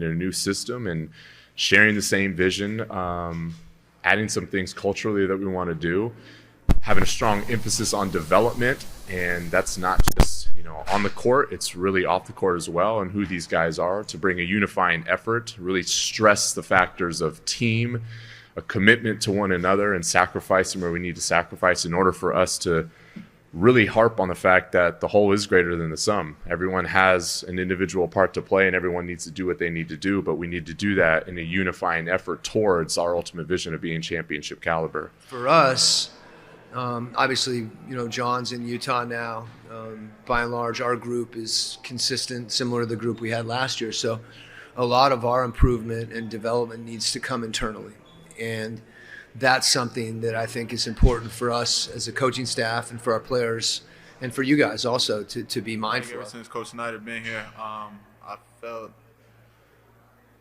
in a new system and sharing the same vision, adding some things culturally that we want to do, having a strong emphasis on development. And that's not just, on the court, it's really off the court as well, and who these guys are, to bring a unifying effort, really stress the factors of team, a commitment to one another, and sacrificing where we need to sacrifice in order for us to really harp on the fact that the whole is greater than the sum. Everyone has an individual part to play, and everyone needs to do what they need to do, but we need to do that in a unifying effort towards our ultimate vision of being championship caliber. For us, obviously, John's in Utah now. By and large, our group is consistent, similar to the group we had last year. So a lot of our improvement and development needs to come internally. And that's something that I think is important for us as a coaching staff and for our players and for you guys also to be mindful. Ever since Coach Snyder been here, I felt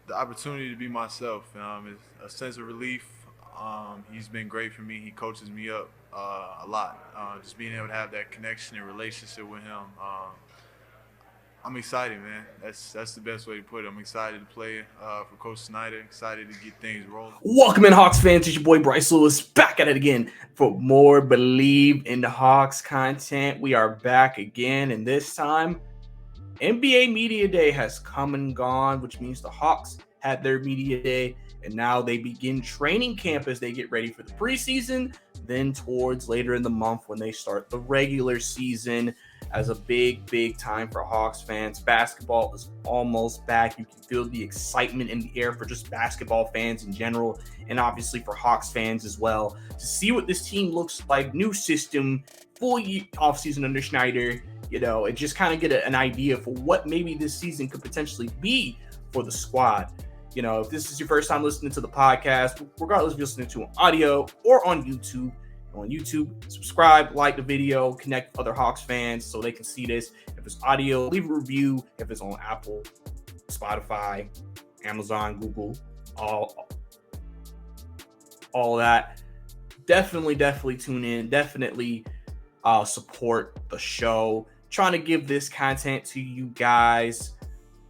the opportunity to be myself. It's a sense of relief. He's been great for me. He coaches me up a lot. Just being able to have that connection and relationship with him. I'm excited, man. That's the best way to put it. I'm excited to play for Coach Snyder. Excited to get things rolling. Welcome in, Hawks fans. It's your boy Bryce Lewis back at it again for more Bleav in the Hawks content. We are back again, and this time NBA Media Day has come and gone, which means the Hawks had their Media Day, and now they begin training camp as they get ready for the preseason, then towards later in the month when they start the regular season. As a big time for Hawks fans. Basketball is almost back. You can feel the excitement in the air for just basketball fans in general, and obviously for Hawks fans as well. To see what this team looks like, new system, full offseason under Snyder, and just kind of get an idea for what maybe this season could potentially be for the squad. If this is your first time listening to the podcast, regardless if you're listening to an audio or on YouTube, subscribe, like the video, connect with other Hawks fans so they can see this. If it's audio, leave a review. If it's on Apple, Spotify, Amazon, Google, all that, definitely tune in. Definitely support the show. Trying to give this content to you guys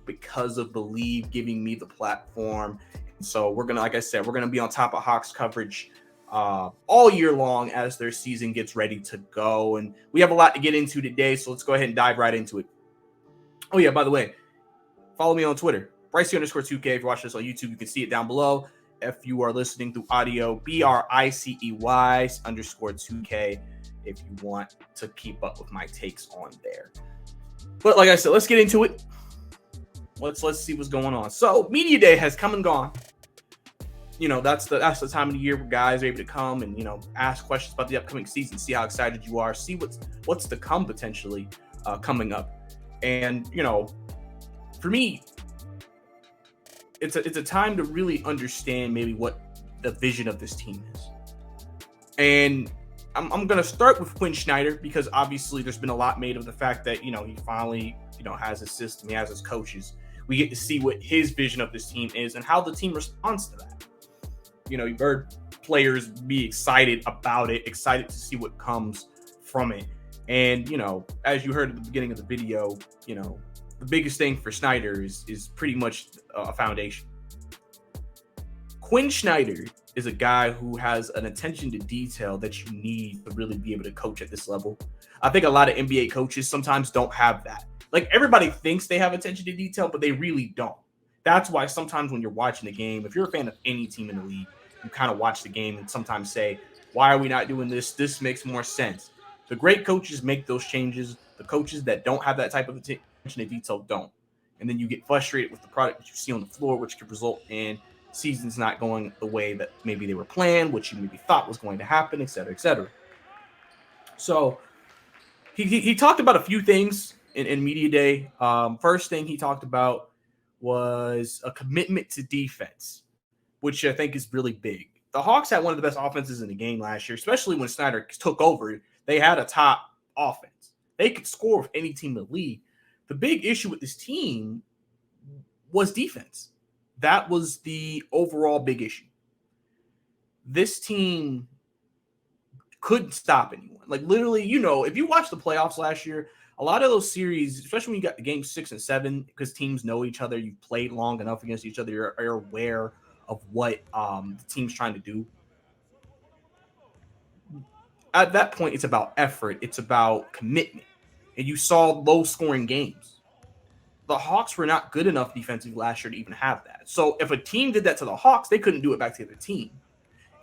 because of Bleav giving me the platform. And so we're gonna be on top of Hawks coverage all year long as their season gets ready to go. And we have a lot to get into today, so let's go ahead and dive right into it. Oh yeah, by the way, follow me on Twitter, Brycey_2K. If you're watching this on YouTube, you can see it down below. If you are listening through audio, BRICEY_2K if you want to keep up with my takes on there. But like I said, let's get into it. Let's see what's going on. So Media Day has come and gone. That's the time of the year where guys are able to come and, ask questions about the upcoming season, see how excited you are, see what's to come potentially coming up. And, for me, it's a time to really understand maybe what the vision of this team is. And I'm going to start with Quinn Snyder because obviously there's been a lot made of the fact that, he finally, has his system, he has his coaches. We get to see what his vision of this team is and how the team responds to that. You've heard players be excited about it, excited to see what comes from it. And, as you heard at the beginning of the video, the biggest thing for Snyder is pretty much a foundation. Quinn Snyder is a guy who has an attention to detail that you need to really be able to coach at this level. I think a lot of NBA coaches sometimes don't have that. Like, everybody thinks they have attention to detail, but they really don't. That's why sometimes when you're watching the game, if you're a fan of any team in the league, you kind of watch the game and sometimes say, why are we not doing this? This makes more sense. The great coaches make those changes. The coaches that don't have that type of attention to detail don't. And then you get frustrated with the product that you see on the floor, which could result in seasons not going the way that maybe they were planned, what you maybe thought was going to happen, et cetera, et cetera. So he talked about a few things in Media Day. First thing he talked about was a commitment to defense, which I think is really big. The Hawks had one of the best offenses in the game last year, especially when Snyder took over. They had a top offense. They could score with any team in the league. The big issue with this team was defense. That was the overall big issue. This team couldn't stop anyone. Like, literally, if you watch the playoffs last year, a lot of those series, especially when you got the game 6 and 7, because teams know each other, you've played long enough against each other, you're aware of what the team's trying to do. At that point, it's about effort, it's about commitment, and you saw low-scoring games. The Hawks were not good enough defensively last year to even have that. So if a team did that to the Hawks, they couldn't do it back to the other team.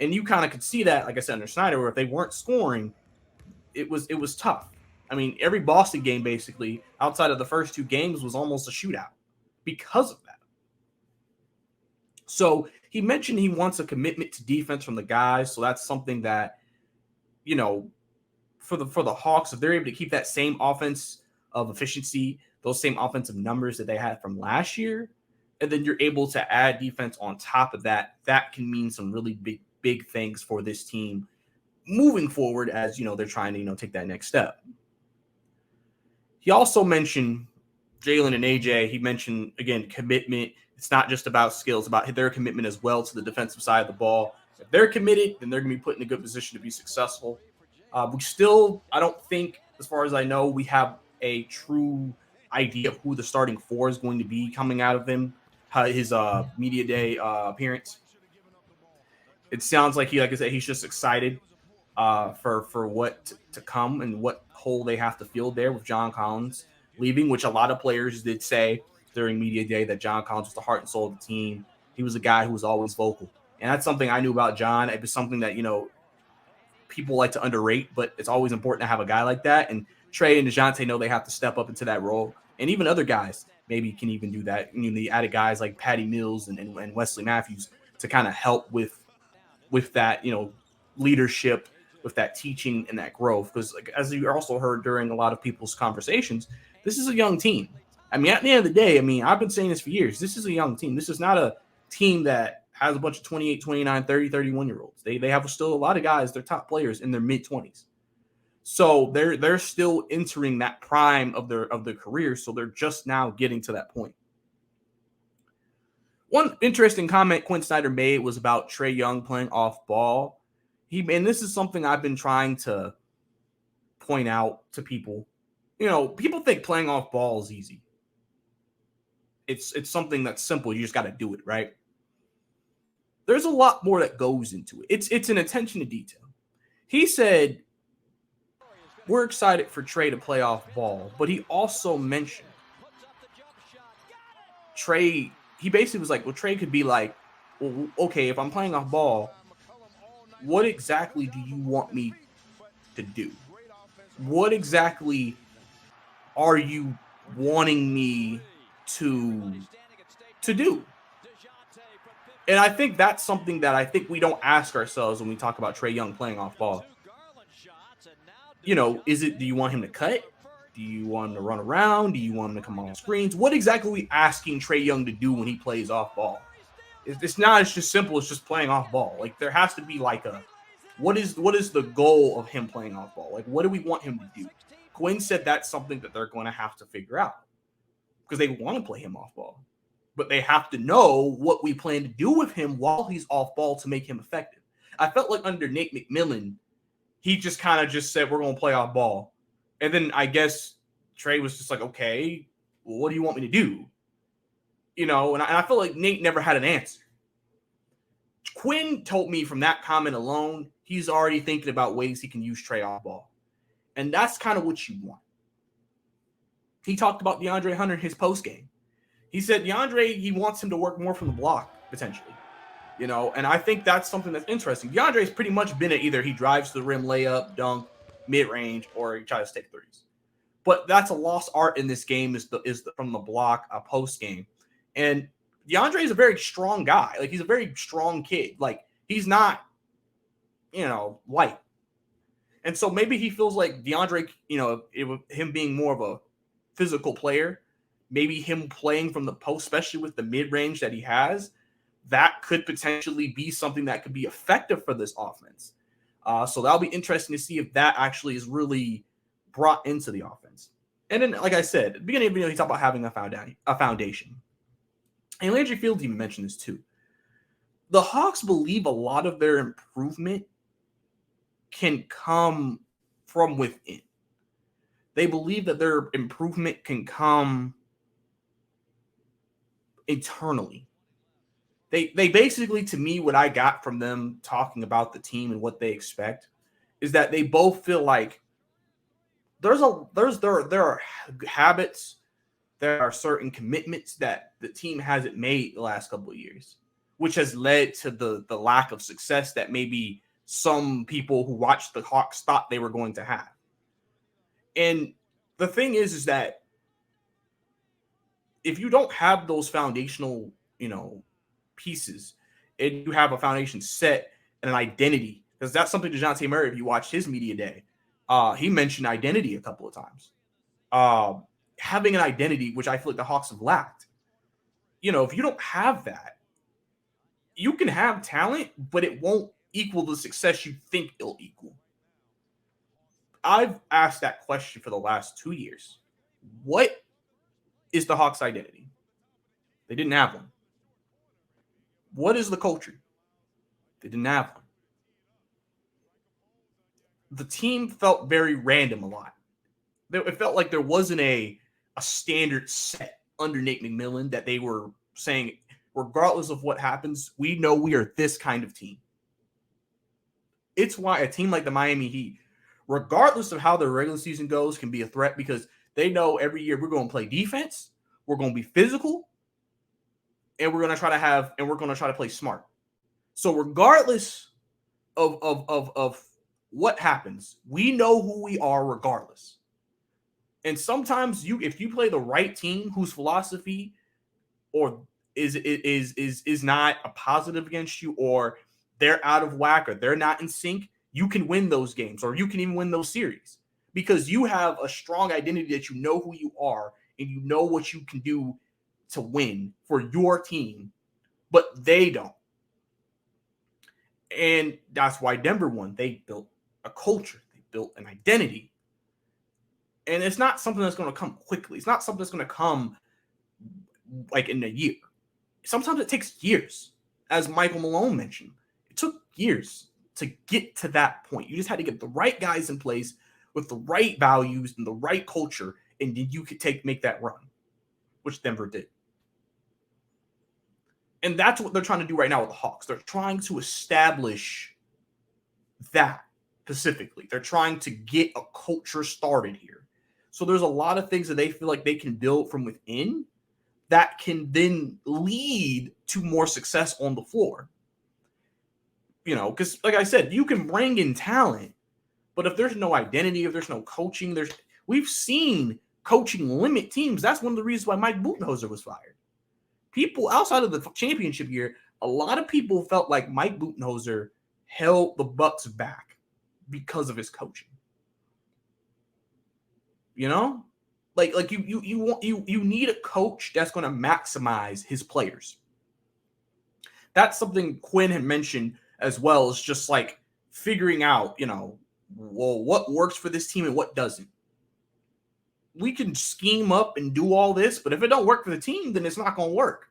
And you kind of could see that, like I said, under Snyder, where if they weren't scoring, it was tough. I mean, every Boston game, basically, outside of the first 2 games, was almost a shootout because of that. So he mentioned he wants a commitment to defense from the guys. So that's something that, you know, for the Hawks, if they're able to keep that same offense of efficiency, those same offensive numbers that they had from last year, and then you're able to add defense on top of that, that can mean some really big things for this team moving forward as, you know, they're trying to, you know, take that next step. He also mentioned Jalen and AJ. He mentioned, again, commitment. It's not just about skills, about their commitment as well to the defensive side of the ball. If they're committed, then they're going to be put in a good position to be successful. We still, I don't think, as far as I know, we have a true idea of who the starting 4 is going to be coming out of him, his media day appearance. It sounds like like I said, he's just excited for what to come and what hole they have to fill there with John Collins leaving, which a lot of players did say during media day that John Collins was the heart and soul of the team. He was a guy who was always vocal. And that's something I knew about John. It was something that, you know, people like to underrate, but it's always important to have a guy like that. And Trey and DeJounte know they have to step up into that role. And even other guys maybe can even do that. I mean, they added guys like Patty Mills and Wesley Matthews to kind of help with that, you know, leadership, with that teaching and that growth. Because like, as you also heard during a lot of people's conversations, this is a young team. I mean, at the end of the day, I mean, I've been saying this for years. This is a young team. This is not a team that has a bunch of 28, 29, 30, 31-year-olds. They have still a lot of guys, they're top players in their mid-20s. So they're still entering that prime of their career, so they're just now getting to that point. One interesting comment Quinn Snyder made was about Trae Young playing off ball. And this is something I've been trying to point out to people. You know, people think playing off ball is easy. It's something that's simple. You just got to do it, right? There's a lot more that goes into it. It's an attention to detail. He said, we're excited for Trae to play off ball, but he also mentioned Trae. He basically was like, well, Trae could be like, well, okay, if I'm playing off ball, what exactly do you want me to do? What exactly are you wanting me to do? And I think that's something that I think we don't ask ourselves when we talk about Trae Young playing off ball. You know, do you want him to cut? Do you want him to run around? Do you want him to come on screens? What exactly are we asking Trae Young to do when he plays off ball? It's just simple. It's just playing off ball. Like, there has to be like what is the goal of him playing off ball? Like, what do we want him to do? Quinn said that's something that they're going to have to figure out because they want to play him off ball, but they have to know what we plan to do with him while he's off ball to make him effective. I felt like under Nate McMillan, he just kind of just said, we're going to play off ball. And then I guess Trae was just like, okay, well, what do you want me to do? You know, and I feel like Nate never had an answer. Quinn told me from that comment alone, he's already thinking about ways he can use Trae off ball. And that's kind of what you want. He talked about DeAndre Hunter in his post game. He said DeAndre, he wants him to work more from the block, potentially. You know, and I think that's something that's interesting. DeAndre's pretty much been at either he drives to the rim, layup, dunk, mid-range, or he tries to take threes. But that's a lost art in this game is from the block, a post game. And DeAndre is a very strong guy. Like, he's a very strong kid. Like, he's not, you know, light. And so maybe he feels like DeAndre, you know, him being more of a physical player, maybe him playing from the post, especially with the mid-range that he has, that could potentially be something that could be effective for this offense. So that'll be interesting to see if that actually is really brought into the offense. And then, like I said, at the beginning of the video, he talked about having a foundation. And Landry Fields even mentioned this too. The Hawks believe a lot of their improvement can come from within. They believe that their improvement can come internally. They basically, to me, what I got from them talking about the team and what they expect is that they both feel like there are habits, there are certain commitments that the team hasn't made the last couple of years, which has led to the lack of success that maybe some people who watched the Hawks thought they were going to have. And the thing is that if you don't have those foundational, pieces, and you have a foundation set and an identity, because that's something DeJounte Murray, if you watched his media day, he mentioned identity a couple of times. Having an identity, which I feel like the Hawks have lacked. If you don't have that, you can have talent, but it won't equal the success you think it'll equal. I've asked that question for the last 2 years. What is the Hawks' identity? They didn't have one. What is the culture? They didn't have one. The team felt very random a lot. It felt like there wasn't a standard set under Nate McMillan that they were saying, regardless of what happens, we know we are this kind of team. It's why a team like the Miami Heat, regardless of how their regular season goes, can be a threat because they know every year we're going to play defense, we're going to be physical, and we're going to try to play smart. So regardless of what happens, we know who we are regardless. And sometimes if you play the right team whose philosophy or is not a positive against you, or they're out of whack, or they're not in sync, you can win those games, or you can even win those series because you have a strong identity that you know who you are and you know what you can do to win for your team, but they don't. And that's why Denver won. They built a culture. They built an identity. And it's not something that's going to come quickly. It's not something that's going to come like in a year. Sometimes it takes years. As Michael Malone mentioned, it took years to get to that point. You just had to get the right guys in place with the right values and the right culture, and then you could make that run, which Denver did. And that's what they're trying to do right now with the Hawks. They're trying to establish that specifically. They're trying to get a culture started here. So there's a lot of things that they feel like they can build from within that can then lead to more success on the floor. Because like I said, you can bring in talent, but if there's no identity, if there's no coaching, we've seen coaching limit teams. That's one of the reasons why Mike Budenholzer was fired. People outside of the championship year, a lot of people felt like Mike Budenholzer held the Bucks back because of his coaching. Like you need a coach that's going to maximize his players. That's something Quinn had mentioned as well, is just like figuring out, what works for this team and what doesn't. We can scheme up and do all this, but if it don't work for the team, then it's not going to work.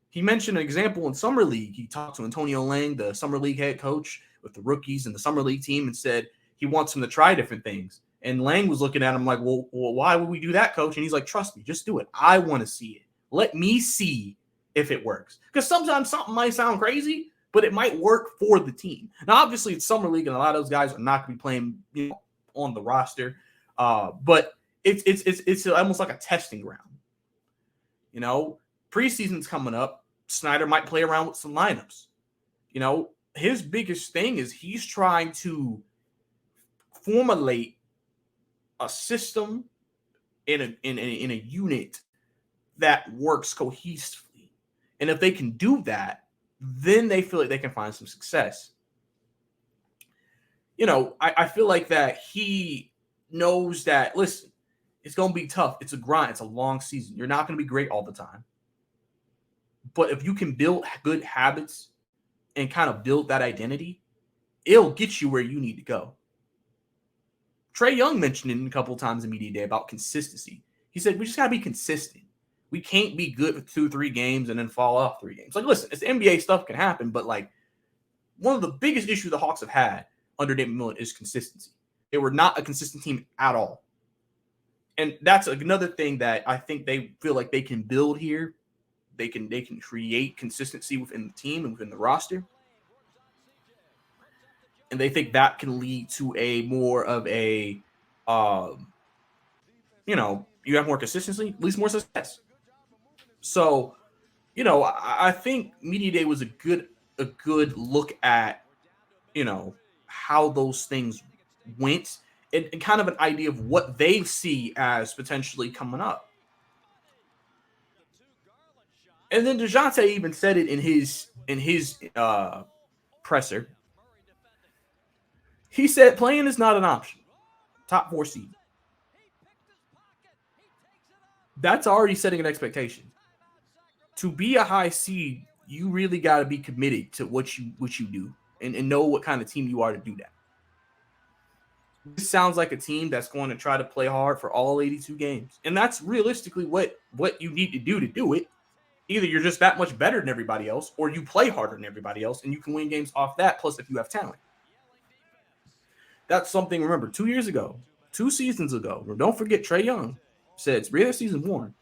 He mentioned an example in Summer League. He talked to Antonio Lang, the Summer League head coach with the rookies and the Summer League team, and said he wants them to try different things. And Lang was looking at him like, well, why would we do that, coach? And he's like, trust me, just do it. I want to see it. Let me see if it works. Because sometimes something might sound crazy, but it might work for the team. Now, obviously, it's Summer League, and a lot of those guys are not going to be playing on the roster. But it's almost like a testing ground. Preseason's coming up. Snyder might play around with some lineups. His biggest thing is he's trying to formulate a system in a unit that works cohesively. And if they can do that, then they feel like they can find some success. I feel like that he knows that, listen, it's going to be tough. It's a grind. It's a long season. You're not going to be great all the time. But if you can build good habits and kind of build that identity, it'll get you where you need to go. Trae Young mentioned it a couple of times in media day about consistency. He said, we just got to be consistent. We can't be good for 2-3 games and then fall off 3 games. Like, listen, it's NBA stuff can happen, but like one of the biggest issues the Hawks have had under Nate McMillan is consistency. They were not a consistent team at all. And that's another thing that I think they feel like they can build here. They can create consistency within the team and within the roster. And they think that can lead to a more of a, you have more consistency, leads more success. So, I think Media Day was a good look at, how those things went and kind of an idea of what they see as potentially coming up. And then DeJounte even said it in his presser. He said playing is not an option. Top 4 seed. That's already setting an expectation. To be a high seed, you really got to be committed to what you do and know what kind of team you are to do that. This sounds like a team that's going to try to play hard for all 82 games. And that's realistically what you need to do it. Either you're just that much better than everybody else, or you play harder than everybody else, and you can win games off that, plus if you have talent. That's something, remember, 2 years ago, 2 seasons ago, don't forget Trae Young said it's regular season one.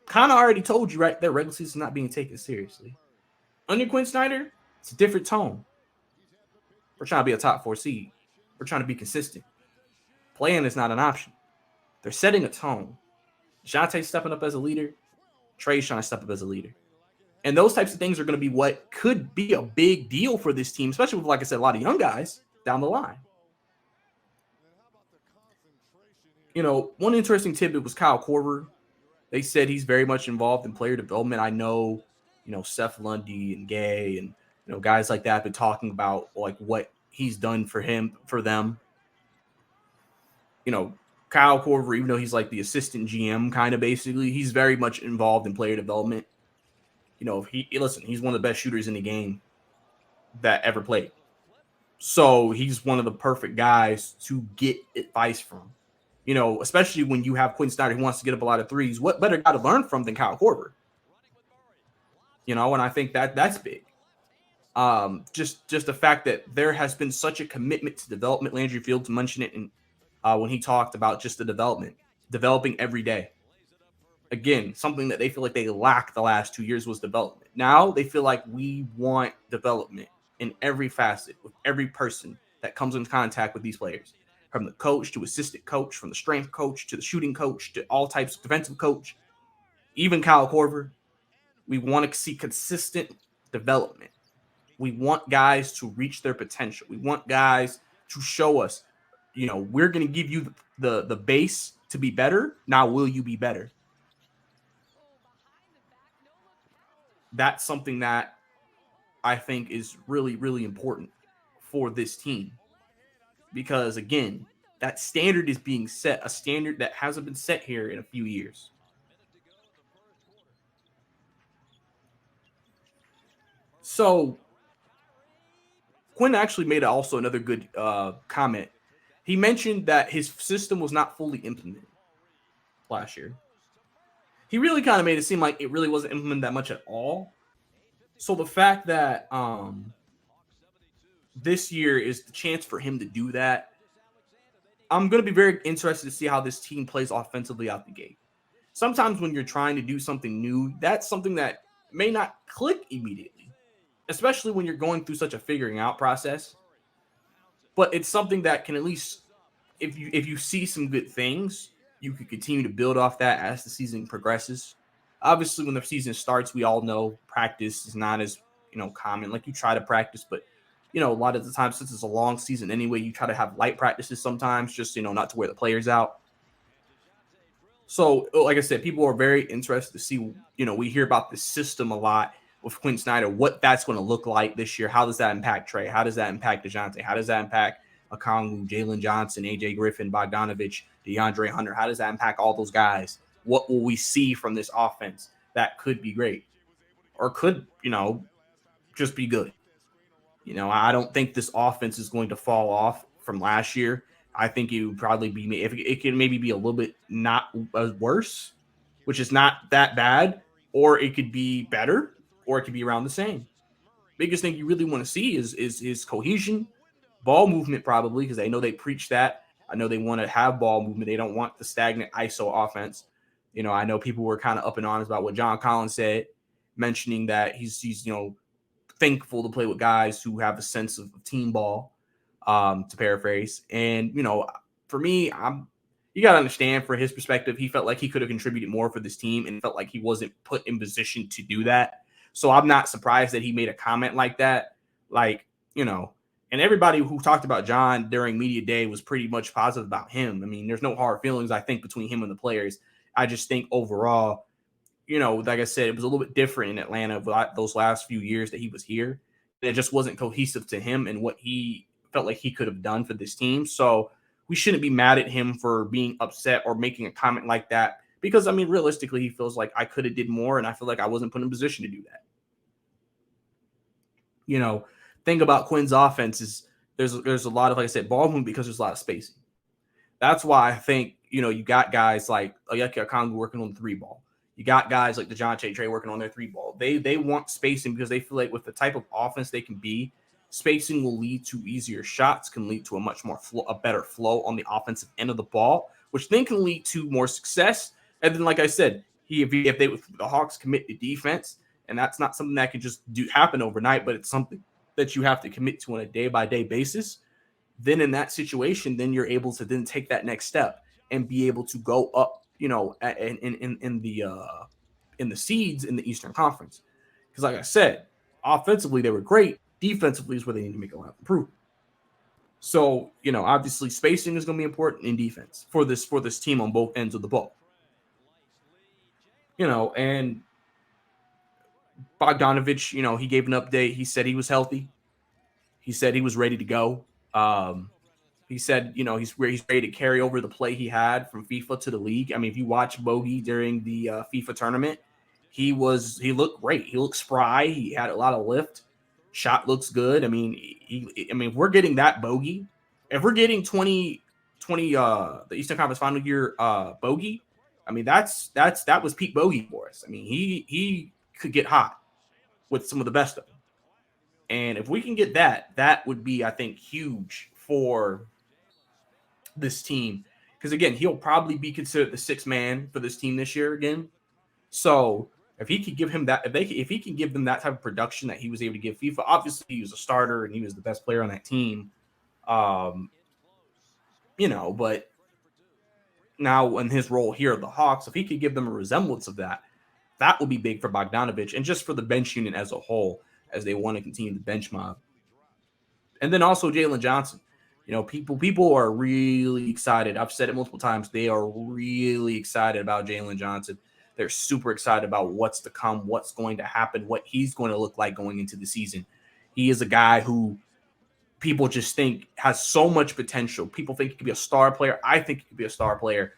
Kind of already told you right there, regular season not being taken seriously. Under Quinn Snyder, it's a different tone. We're trying to be a top 4 seed. We're trying to be consistent. Playing is not an option. They're setting a tone. DeJounte's stepping up as a leader. Trae's trying to step up as a leader. And those types of things are going to be what could be a big deal for this team, especially with, like I said, a lot of young guys down the line. One interesting tidbit was Kyle Korver. They said he's very much involved in player development. I know, Seth Lundy and Gay and, guys like that have been talking about like what he's done for them. Kyle Korver, even though he's like the assistant GM kind of basically, he's very much involved in player development. He's one of the best shooters in the game that ever played. So he's one of the perfect guys to get advice from. Especially when you have Quinn Snyder who wants to get up a lot of threes. What better guy to learn from than Kyle Korver? And I think that's big. Just the fact that there has been such a commitment to development. Landry Fields mentioned it when he talked about just the developing every day. Again, something that they feel like they lacked the last 2 years was development. Now they feel like we want development in every facet with every person that comes in contact with these players. From the coach to assistant coach, from the strength coach to the shooting coach to all types of defensive coach, even Kyle Korver. We want to see consistent development. We want guys to reach their potential. We want guys to show us, we're going to give you the base to be better. Now, will you be better? That's something that I think is really, really important for this team. Because, again, that standard is being set, a standard that hasn't been set here in a few years. So, Quinn actually made also another good comment. He mentioned that his system was not fully implemented last year. He really kind of made it seem like it really wasn't implemented that much at all. So, the fact that this year is the chance for him to do that. I'm going to be very interested to see how this team plays offensively out the gate. Sometimes when you're trying to do something new, that's something that may not click immediately, especially when you're going through such a figuring out process. But it's something that can at least, if you see some good things, you can continue to build off that as the season progresses. Obviously, when the season starts, we all know practice is not as common. Like you try to practice, but a lot of the time, since it's a long season anyway, you try to have light practices sometimes, just, not to wear the players out. So, like I said, people are very interested to see, we hear about the system a lot with Quinn Snyder, what that's going to look like this year. How does that impact Trae? How does that impact DeJounte? How does that impact Okongwu, Jalen Johnson, AJ Griffin, Bogdanovich, DeAndre Hunter? How does that impact all those guys? What will we see from this offense that could be great or could, just be good? I don't think this offense is going to fall off from last year. I think it would probably be, if it can maybe be a little bit not worse, which is not that bad, or it could be better, or it could be around the same. Biggest thing you really want to see is cohesion, ball movement, probably, because I know they preach that. I know they want to have ball movement. They don't want the stagnant ISO offense. I know people were kind of up in arms about what John Collins said, mentioning that he's thankful to play with guys who have a sense of team ball, to paraphrase. And, for me, you got to understand, for his perspective, he felt like he could have contributed more for this team and felt like he wasn't put in position to do that. So I'm not surprised that he made a comment like that. And everybody who talked about John during media day was pretty much positive about him. I mean, there's no hard feelings, I think, between him and the players. I just think overall, like I said, it was a little bit different in Atlanta those last few years that he was here. It just wasn't cohesive to him and what he felt like he could have done for this team. So we shouldn't be mad at him for being upset or making a comment like that, because, I mean, realistically, he feels like I could have did more, and I feel like I wasn't put in a position to do that. Thing about Quinn's offense is there's a lot of, like I said, ball movement, because there's a lot of spacing. That's why I think, you got guys like Oyeka Okongwu working on the 3-ball. You got guys like DeJounte Trey working on their 3-ball. They want spacing because they feel like with the type of offense they can be, spacing will lead to easier shots, can lead to a better flow on the offensive end of the ball, which then can lead to more success. And then, like I said, if the Hawks commit to defense, and that's not something that can just happen overnight, but it's something that you have to commit to on a day-by-day basis, then in that situation, then you're able to then take that next step and be able to go up, in the seeds in the Eastern Conference. Because, like I said, offensively they were great. Defensively is where they need to make a lot of improvement. So, obviously spacing is going to be important in defense for this team on both ends of the ball. And Bogdanovich, he gave an update. He said he was healthy. He said he was ready to go. He said, he's ready to carry over the play he had from FIFA to the league. I mean, if you watch Bogey during the FIFA tournament, he looked great. He looked spry. He had a lot of lift. Shot looks good. I mean, if we're getting that Bogey, if we're getting 2020 the Eastern Conference Final year Bogey, I mean, that was peak Bogey for us. I mean, he could get hot with some of the best of them. And if we can get that would be, I think, huge for this team. Because, again, he'll probably be considered the 6th man for this team this year again. So if he could give him that, if he can give them that type of production that he was able to give FIFA, obviously he was a starter and he was the best player on that team. But now in his role here at the Hawks, if he could give them a resemblance of that, that would be big for Bogdanovich and just for the bench unit as a whole, as they want to continue the bench mob. And then also Jalen Johnson. People are really excited. I've said it multiple times. They are really excited about Jalen Johnson. They're super excited about what's to come, what's going to happen, what he's going to look like going into the season. He is a guy who people just think has so much potential. People think he could be a star player. I think he could be a star player.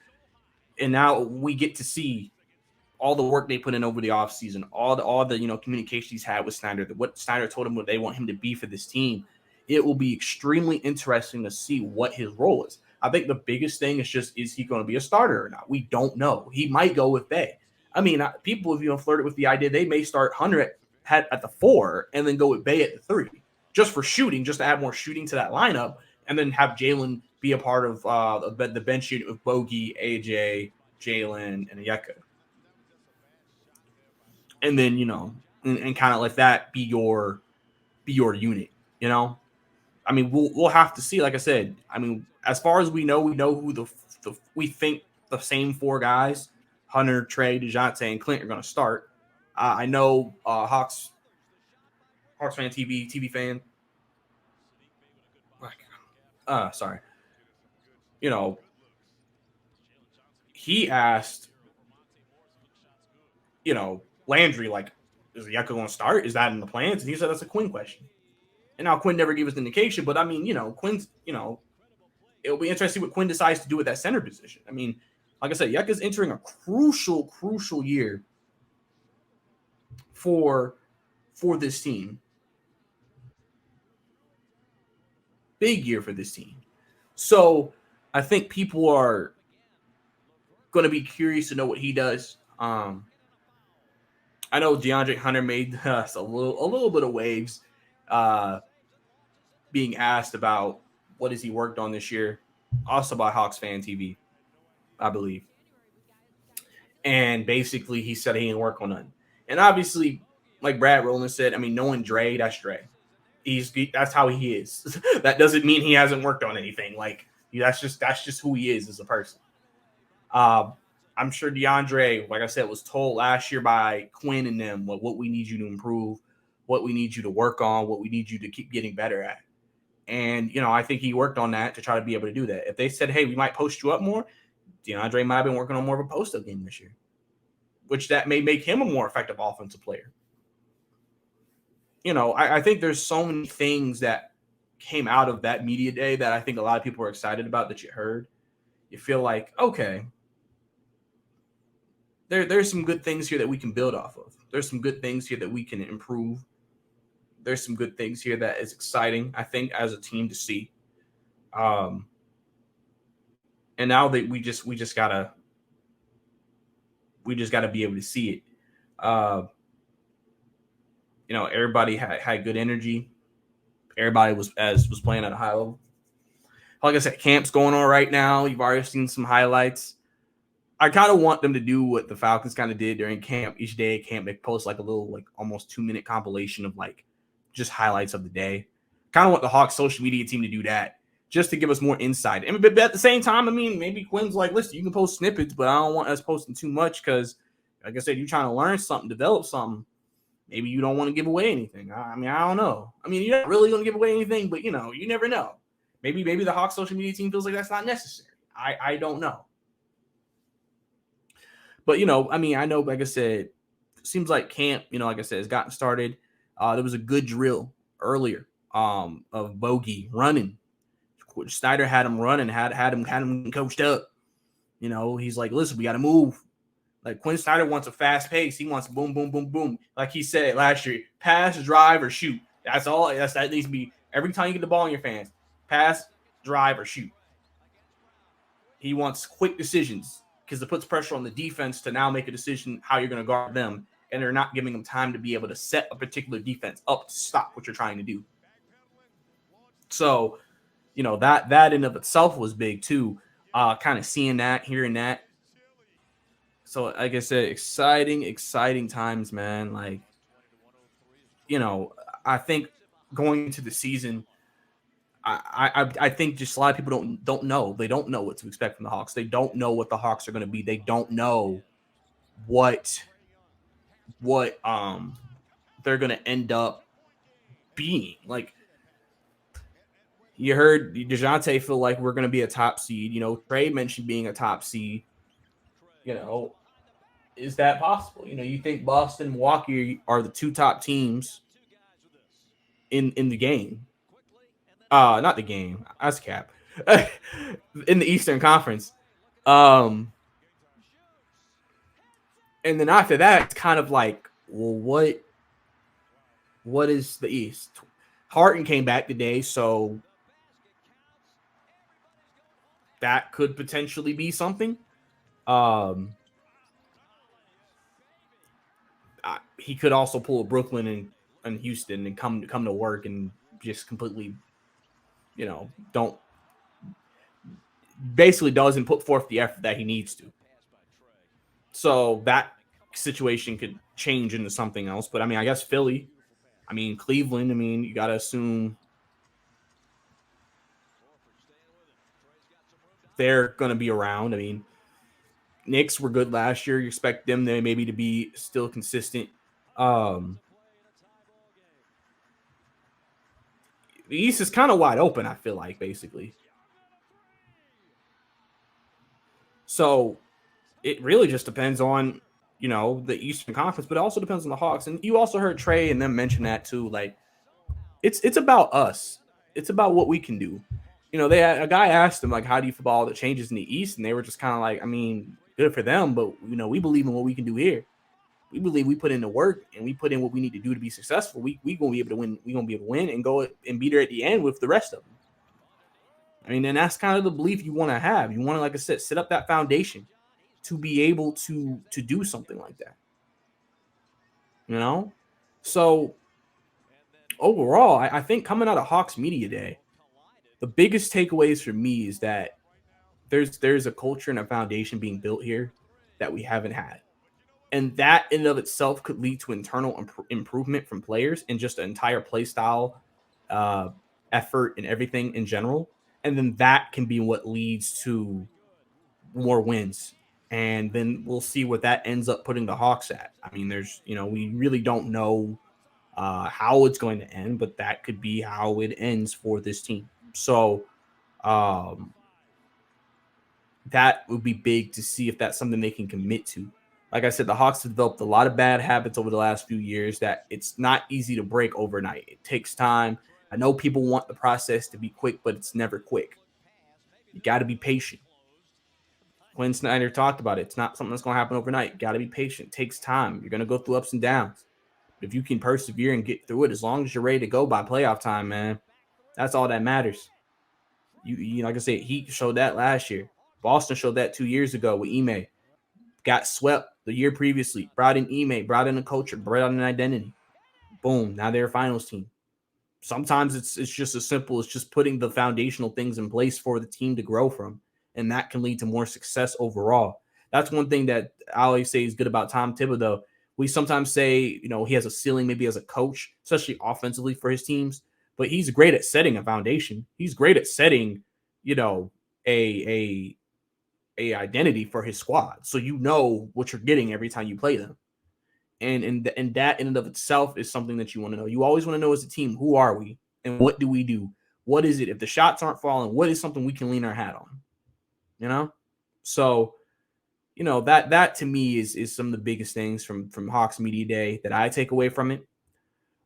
And now we get to see all the work they put in over the offseason, all the communication he's had with Snyder, what Snyder told him what they want him to be for this team. It will be extremely interesting to see what his role is. I think the biggest thing is he going to be a starter or not? We don't know. He might go with Bey. I mean, people have flirted with the idea they may start Hunter at the 4 and then go with Bey at the 3, just for shooting, just to add more shooting to that lineup, and then have Jalen be a part of the bench unit with Bogey, AJ, Jalen, and Oyeka. And then, and kind of let that be your unit, I mean, we'll have to see. Like I said, I mean, as far as we know who we think the same 4 guys, Hunter, Trey, DeJounte, and Clint, are going to start. I know Hawks fan TV fan. Sorry. He asked, Landry, like, is Oyeka going to start? Is that in the plans? And he said that's a Quinn question. And now Quinn never gave us an indication, but I mean, Quinn's, it'll be interesting what Quinn decides to do with that center position. I mean, like I said, Oyeka's entering a crucial year for this team. Big year for this team. So I think people are going to be curious to know what he does. I know DeAndre Hunter made us a little bit of waves being asked about what has he worked on this year. also by Hawks Fan TV, I Bleav. And basically, he said he didn't work on nothing. And obviously, like Brad Rowland said, I mean, knowing Dre, that's Dre. That's how he is. That doesn't mean he hasn't worked on anything. Like that's just who he is as a person. I'm sure DeAndre, like I said, was told last year by Quinn and them what we need you to improve, what we need you to work on, what we need you to keep getting better at. And, I think he worked on that to try to be able to do that. If they said, hey, we might post you up more, DeAndre might have been working on more of a post-up game this year, which that may make him a more effective offensive player. I think there's so many things that came out of that media day that I think a lot of people are excited about that you heard. You feel like, okay, there's some good things here that we can build off of. There's some good things here that we can improve. There's some good things here that is exciting, I think, as a team to see. And now that we just gotta be able to see it. Everybody had good energy. Everybody was playing at a high level. Like I said, camp's going on right now. You've already seen some highlights. I kind of want them to do what the Falcons kind of did during camp. Each day at camp, they post like a little, like almost 2-minute compilation of like just highlights of the day. Kind of want the Hawks social media team to do that just to give us more insight. And but at the same time, I mean, maybe Quinn's like, listen, you can post snippets, but I don't want us posting too much because, like I said, you're trying to learn something, develop something. Maybe you don't want to give away anything. I mean, I don't know. I mean, you're not really going to give away anything, but, you never know. Maybe the Hawks social media team feels like that's not necessary. I don't know. But, I mean, I know, like I said, it seems like camp, like I said, has gotten started. There was a good drill earlier of Bogey running. Snyder had him running, had him coached up. He's like, listen, we got to move. Like Quinn Snyder wants a fast pace. He wants boom, boom, boom, boom. Like he said last year, pass, drive, or shoot. That's all. That needs to be every time you get the ball in your hands. Pass, drive, or shoot. He wants quick decisions because it puts pressure on the defense to now make a decision how you're going to guard them, and they're not giving them time to be able to set a particular defense up to stop what you're trying to do. So, that in of itself was big too. Kind of seeing that, hearing that. So, like I said, exciting times, man. Like, I think going into the season, I think just a lot of people don't know. They don't know what to expect from the Hawks. They don't know what the Hawks are going to be. They don't know what they're going to end up being. Like, you heard DeJounte feel like we're going to be a top seed. Trey mentioned being a top seed. Is that possible? You think Boston, Milwaukee are the two top teams in the game. Not the game. That's cap. In the Eastern Conference. And then after that, it's kind of like, well, what is the East? Harden came back today, so that could potentially be something. He could also pull a Brooklyn and Houston and come to work and just completely, doesn't put forth the effort that he needs to. So that situation could change into something else. But I mean, I guess Philly, Cleveland, you got to assume they're going to be around. Knicks were good last year. You expect them to maybe to be still consistent. The East is kind of wide open, I feel like, basically. So it really just depends on, the Eastern Conference, but it also depends on the Hawks. And you also heard Trey and them mention that too. Like, it's about us. It's about what we can do. A guy asked them, like, how do you feel about all the changes in the East? And they were just kind of like, good for them, but, we believe in what we can do here. We believe we put in the work and we put in what we need to do to be successful. We going to be able to win. We're going to be able to win and go and be there at the end with the rest of them. And that's kind of the belief you want to have. You want to, like I said, set up that foundation to be able to do something like that. So overall, I think coming out of Hawks Media Day, the biggest takeaways for me is that there's a culture and a foundation being built here that we haven't had. And that in and of itself could lead to internal improvement from players and just an entire play style, uh, effort, and everything in general. And then that can be what leads to more wins. And then we'll see what that ends up putting the Hawks at. I mean, we really don't know how it's going to end, but that could be how it ends for this team. So um, that would be big to see if that's something they can commit to. Like I said, the Hawks have developed a lot of bad habits over the last few years that it's not easy to break overnight. It takes time. I know people want the process to be quick, but it's never quick. You got to be patient. Quinn Snyder talked about it. It's not something that's going to happen overnight. You got to be patient. It takes time. You're going to go through ups and downs. But if you can persevere and get through it, as long as you're ready to go by playoff time, man, that's all that matters. You like I said, Heat showed that last year. Boston showed that 2 years ago with Ime. Got swept the year previously. Brought in Ime, brought in a culture, brought in an identity. Boom, now they're a finals team. Sometimes it's just as simple as just putting the foundational things in place for the team to grow from, and that can lead to more success overall. That's one thing that I always say is good about Tom Thibodeau. We sometimes say, he has a ceiling maybe as a coach, especially offensively for his teams, but he's great at setting a foundation. He's great at setting, a identity for his squad, so what you're getting every time you play them. And that in and of itself is something that you want to know. You always want to know as a team, who are we and what do we do? What is it? If the shots aren't falling, what is something we can lean our hat on? So, that to me is some of the biggest things from Hawks Media Day that I take away from it.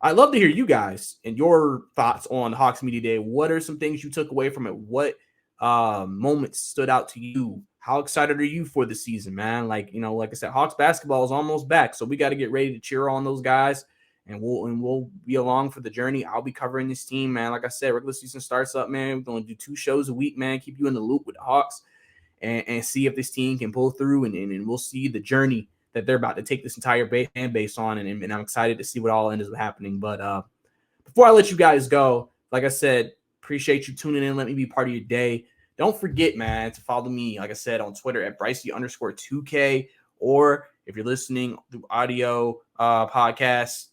I'd love to hear you guys and your thoughts on Hawks Media Day. What are some things you took away from it? What moments stood out to you? How excited are you for the season, man? Like I said, Hawks basketball is almost back, so we got to get ready to cheer on those guys, and we'll be along for the journey. I'll be covering this team, man. Like I said, regular season starts up, man. We're going to do 2 shows a week, man. Keep you in the loop with the Hawks and see if this team can pull through, and we'll see the journey that they're about to take this entire fan base on, and I'm excited to see what all ends up happening. But before I let you guys go, like I said, appreciate you tuning in. Let me be part of your day. Don't forget, man, to follow me, like I said, on Twitter at Bricey_2K, or if you're listening through audio podcasts,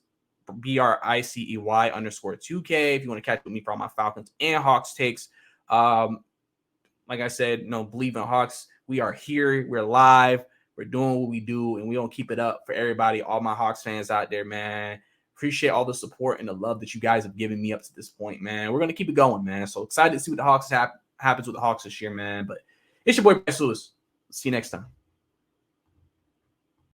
BRICEY_2K. If you want to catch with me for all my Falcons and Hawks takes. Like I said, Bleav in Hawks. We are here. We're live. We're doing what we do, and we don't keep it up for everybody, all my Hawks fans out there, man. Appreciate all the support and the love that you guys have given me up to this point, man. We're going to keep it going, man. So excited to see what the Hawks happens with the Hawks this year, man. But it's your boy, Bryce Lewis. See you next time.